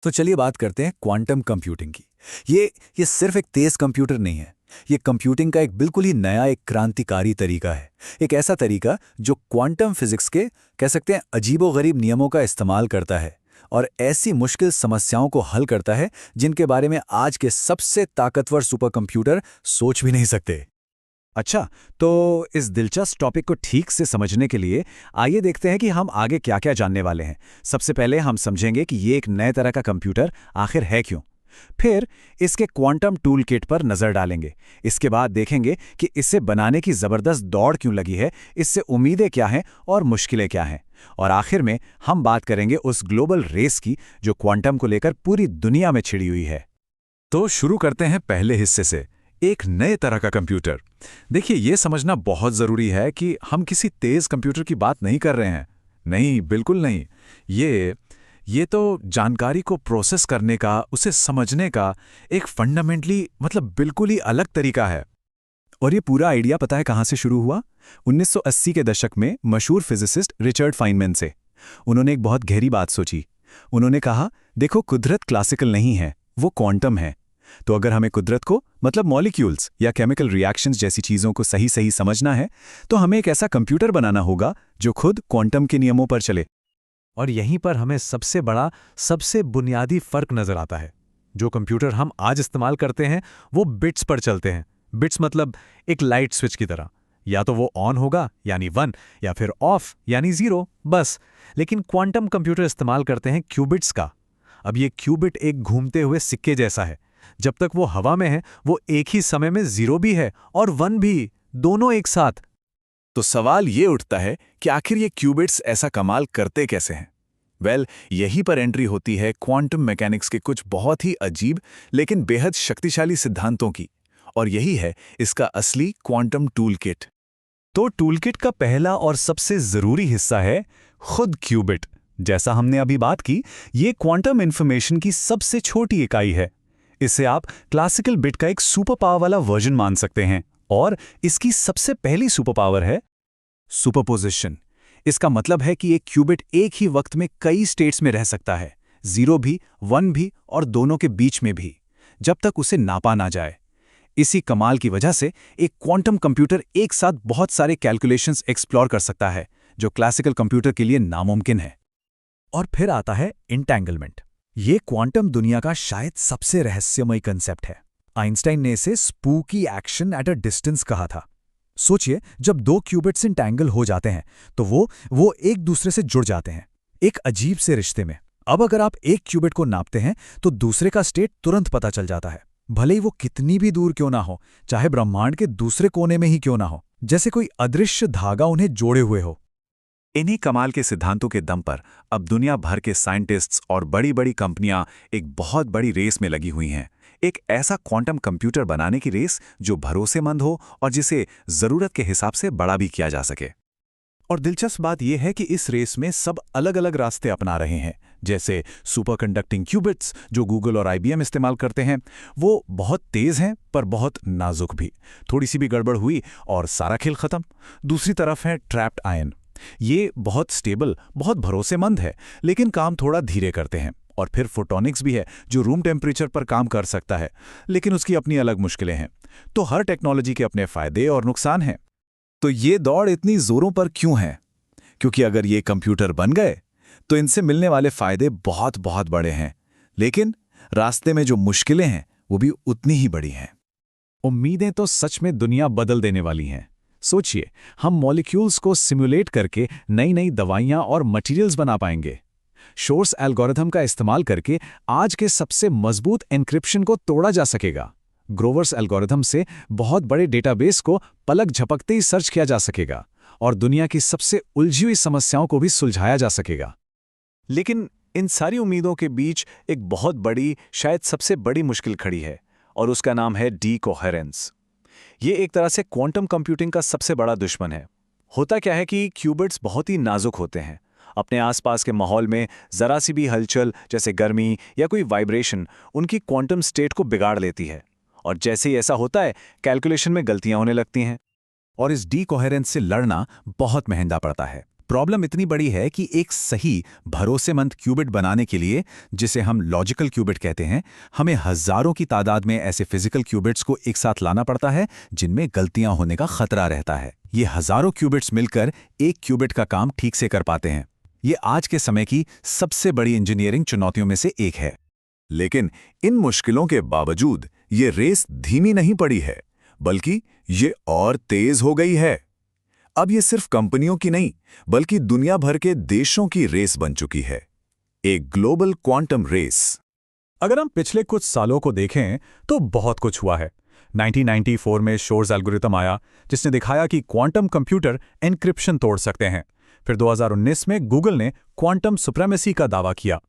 तो चलिए बात करते हैं क्वांटम कंप्यूटिंग की। ये सिर्फ एक तेज कंप्यूटर नहीं है। ये कंप्यूटिंग का एक बिल्कुल ही नया, एक क्रांतिकारी तरीका है। एक ऐसा तरीका जो क्वांटम फिजिक्स के, कह सकते हैं, अजीबोगरीब नियमों का इस्तेमाल करता है और ऐसी मुश्किल समस्याओं को हल करता है जिनके बारे में आज के सबसे ताकतवर सुपर कंप्यूटर सोच भी नहीं सकते। अच्छा, तो इस दिलचस्प टॉपिक को ठीक से समझने के लिए आइए देखते हैं कि हम आगे क्या-क्या जानने वाले हैं। सबसे पहले हम समझेंगे कि ये एक नए तरह का कंप्यूटर आखिर है क्यों। फिर इसके क्वांटम टूल किट पर नज़र डालेंगे। इसके बाद देखेंगे कि इसे बनाने की ज़बरदस्त दौड़ क्यों लगी है, इससे उम्मीदें क्या हैं और मुश्किलें क्या हैं। और आखिर में हम बात करेंगे उस ग्लोबल रेस की जो क्वांटम को लेकर पूरी दुनिया में छिड़ी हुई है। तो शुरू करते हैं पहले हिस्से से, एक नए तरह का कंप्यूटर। देखिए, ये समझना बहुत ज़रूरी है कि हम किसी तेज़ कंप्यूटर की बात नहीं कर रहे हैं। नहीं, बिल्कुल नहीं। ये तो जानकारी को प्रोसेस करने का, उसे समझने का एक फंडामेंटली, मतलब बिल्कुल ही अलग तरीका है। और ये पूरा आइडिया पता है कहाँ से शुरू हुआ? 1980 के दशक में मशहूर फिजिसिस्ट रिचर्ड फाइनमैन से। उन्होंने एक बहुत गहरी बात सोची। उन्होंने कहा, देखो, कुदरत क्लासिकल नहीं है, वो क्वांटम है। तो अगर हमें कुदरत को, मतलब मॉलिक्यूल्स या केमिकल रिएक्शंस जैसी चीज़ों को सही सही समझना है, तो हमें एक ऐसा कंप्यूटर बनाना होगा जो खुद क्वांटम के नियमों पर चले। और यहीं पर हमें सबसे बड़ा, सबसे बुनियादी फर्क नजर आता है। जो कंप्यूटर हम आज इस्तेमाल करते हैं वो बिट्स पर चलते हैं। बिट्स मतलब एक लाइट स्विच की तरह। या तो वो ऑन होगा यानी 1, या फिर ऑफ यानी 0, बस। लेकिन क्वांटम कंप्यूटर इस्तेमाल करते हैं क्यूबिट्स का। अब ये क्यूबिट एक घूमते हुए सिक्के जैसा है। जब तक वो हवा में है वो एक ही समय में 0 भी है और 1 भी, दोनों एक साथ। तो सवाल ये उठता है कि आखिर ये क्यूबिट्स ऐसा कमाल करते कैसे हैं? यहीं पर एंट्री होती है क्वांटम मैकेनिक्स के कुछ बहुत ही अजीब लेकिन बेहद शक्तिशाली सिद्धांतों की, और यही है इसका असली क्वांटम टूल किट। तो टूलकिट का पहला और सबसे जरूरी हिस्सा है खुद क्यूबिट। जैसा हमने अभी बात की, ये क्वांटम इंफॉर्मेशन की सबसे छोटी इकाई है। इसे आप क्लासिकल बिट का एक सुपर पावर वाला वर्जन मान सकते हैं। और इसकी सबसे पहली सुपर पावर है सुपरपोजिशन। इसका मतलब है कि एक क्यूबिट एक ही वक्त में कई स्टेट्स में रह सकता है, 0 भी, 1 भी और दोनों के बीच में भी, जब तक उसे नापा ना जाए। इसी कमाल की वजह से एक क्वांटम कंप्यूटर एक साथ बहुत सारे कैलकुलेशंस एक्सप्लोर कर सकता है, जो क्लासिकल कंप्यूटर के लिए नामुमकिन है। और फिर आता है इंटेंगलमेंट। ये क्वांटम दुनिया का शायद सबसे रहस्यमय कंसेप्ट है। आइंस्टाइन ने इसे spooky action at a distance कहा था। सोचिए, जब दो क्यूबिट्स इंटैंगल हो जाते हैं तो वो एक दूसरे से जुड़ जाते हैं, एक अजीब से रिश्ते में। अब अगर आप एक क्यूबिट को नापते हैं तो दूसरे का स्टेट तुरंत पता चल जाता है, भले ही वो कितनी भी दूर क्यों ना हो, चाहे ब्रह्मांड के दूसरे कोने में ही क्यों ना हो, जैसे कोई अदृश्य धागा उन्हें जोड़े हुए हो। इन्हीं कमाल के सिद्धांतों के दम पर अब दुनिया भर के साइंटिस्ट्स और बड़ी बड़ी कंपनियां एक बहुत बड़ी रेस में लगी हुई हैं। एक ऐसा क्वांटम कंप्यूटर बनाने की रेस जो भरोसेमंद हो और जिसे जरूरत के हिसाब से बड़ा भी किया जा सके। और दिलचस्प बात यह है कि इस रेस में सब अलग अलग रास्ते अपना रहे हैं। जैसे सुपर कंडक्टिंग क्यूबिट्स जो गूगल और IBM इस्तेमाल करते हैं, वो बहुत तेज हैं पर बहुत नाजुक भी। थोड़ी सी भी गड़बड़ हुई और सारा खेल खत्म। दूसरी तरफ है ट्रैप्ड आयन। ये बहुत स्टेबल, बहुत भरोसेमंद है, लेकिन काम थोड़ा धीरे करते हैं। और फिर फोटोनिक्स भी है जो रूम टेम्परेचर पर काम कर सकता है, लेकिन उसकी अपनी अलग मुश्किलें हैं। तो हर टेक्नोलॉजी के अपने फायदे और नुकसान हैं। तो ये दौड़ इतनी जोरों पर क्यों है? क्योंकि अगर ये कंप्यूटर बन गए तो इनसे मिलने वाले फायदे बहुत बहुत बड़े हैं, लेकिन रास्ते में जो मुश्किलें हैं वो भी उतनी ही बड़ी हैं। उम्मीदें तो सच में दुनिया बदल देने वाली हैं। सोचिए, हम मॉलिक्यूल्स को सिमुलेट करके नई नई दवाइयां और मटेरियल्स बना पाएंगे। शोर्स एल्गोरिथम का इस्तेमाल करके आज के सबसे मजबूत एन्क्रिप्शन को तोड़ा जा सकेगा। ग्रोवर्स एल्गोरिथम से बहुत बड़े डेटाबेस को पलक झपकते ही सर्च किया जा सकेगा और दुनिया की सबसे उलझी हुई समस्याओं को भी सुलझाया जा सकेगा। लेकिन इन सारी उम्मीदों के बीच एक बहुत बड़ी, शायद सबसे बड़ी मुश्किल खड़ी है, और उसका नाम है डीकोहेरेंस। ये एक तरह से क्वांटम कंप्यूटिंग का सबसे बड़ा दुश्मन है। होता क्या है कि क्यूबिट्स बहुत ही नाजुक होते हैं। अपने आसपास के माहौल में जरा सी भी हलचल, जैसे गर्मी या कोई वाइब्रेशन, उनकी क्वांटम स्टेट को बिगाड़ लेती है। और जैसे ही ऐसा होता है, कैलकुलेशन में गलतियां होने लगती हैं। और इस डीकोहेरेंस से लड़ना बहुत महंगा पड़ता है। प्रॉब्लम इतनी बड़ी है कि एक सही भरोसेमंद क्यूबिट बनाने के लिए, जिसे हम लॉजिकल क्यूबिट कहते हैं, हमें हजारों की तादाद में ऐसे फिजिकल क्यूबिट्स को एक साथ लाना पड़ता है जिनमें गलतियां होने का खतरा रहता है। ये हजारों क्यूबिट्स मिलकर एक क्यूबिट का काम ठीक से कर पाते हैं। ये आज के समय की सबसे बड़ी इंजीनियरिंग चुनौतियों में से एक है। लेकिन इन मुश्किलों के बावजूद ये रेस धीमी नहीं पड़ी है, बल्कि ये और तेज हो गई है। अब ये सिर्फ कंपनियों की नहीं, बल्कि दुनिया भर के देशों की रेस बन चुकी है, एक ग्लोबल क्वांटम रेस। अगर हम पिछले कुछ सालों को देखें तो बहुत कुछ हुआ है। 1994 में शोर्स एल्गोरिथम आया, जिसने दिखाया कि क्वांटम कंप्यूटर एन्क्रिप्शन तोड़ सकते हैं। फिर 2019 में गूगल ने क्वांटम सुप्रीमेसी का दावा किया।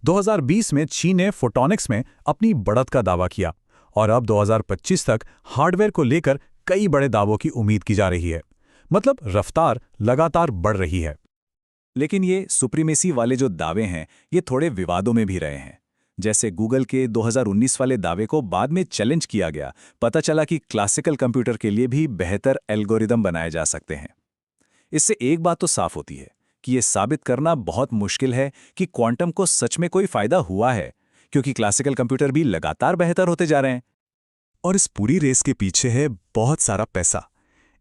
2020 में चीन ने फोटोनिक्स में अपनी बढ़त का दावा किया, और अब 2025 तक हार्डवेयर को लेकर कई बड़े दावों की उम्मीद की जा रही है। मतलब रफ्तार लगातार बढ़ रही है। लेकिन ये सुप्रीमेसी वाले जो दावे हैं, ये थोड़े विवादों में भी रहे हैं। जैसे गूगल के 2019 वाले दावे को बाद में चैलेंज किया गया। पता चला कि क्लासिकल कंप्यूटर के लिए भी बेहतर एल्गोरिदम बनाए जा सकते हैं। इससे एक बात तो साफ होती है कि ये साबित करना बहुत मुश्किल है कि क्वांटम को सच में कोई फायदा हुआ है, क्योंकि क्लासिकल कंप्यूटर भी लगातार बेहतर होते जा रहे हैं। और इस पूरी रेस के पीछे है बहुत सारा पैसा।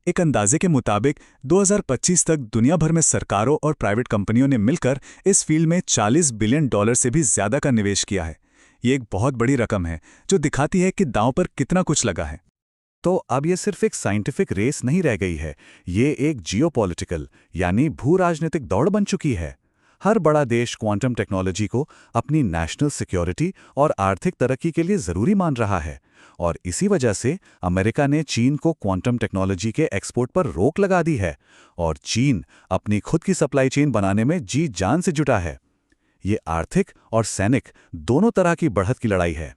एक अंदाजे के मुताबिक 2025 तक दुनिया भर में सरकारों और प्राइवेट कंपनियों ने मिलकर इस फील्ड में $40 बिलियन से भी ज्यादा का निवेश किया है। ये एक बहुत बड़ी रकम है, जो दिखाती है कि दांव पर कितना कुछ लगा है। तो अब ये सिर्फ एक साइंटिफिक रेस नहीं रह गई है, ये एक जियोपॉलिटिकल यानी भू राजनीतिक दौड़ बन चुकी है। हर बड़ा देश क्वांटम टेक्नोलॉजी को अपनी नेशनल सिक्योरिटी और आर्थिक तरक्की के लिए ज़रूरी मान रहा है, और इसी वजह से अमेरिका ने चीन को क्वांटम टेक्नोलॉजी के एक्सपोर्ट पर रोक लगा दी है, और चीन अपनी खुद की सप्लाई चेन बनाने में जी जान से जुटा है। ये आर्थिक और सैनिक दोनों तरह की बढ़त की लड़ाई है।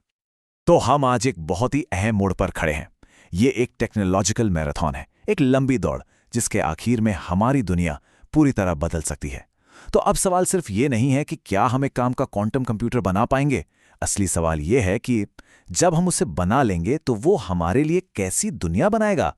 तो हम आज एक बहुत ही अहम मोड़ पर खड़े हैं। ये एक टेक्नोलॉजिकल मैराथन है, एक लंबी दौड़, जिसके आखिर में हमारी दुनिया पूरी तरह बदल सकती है। तो अब सवाल सिर्फ ये नहीं है कि क्या हम एक काम का क्वांटम कंप्यूटर बना पाएंगे। असली सवाल ये है कि जब हम उसे बना लेंगे तो वो हमारे लिए कैसी दुनिया बनाएगा।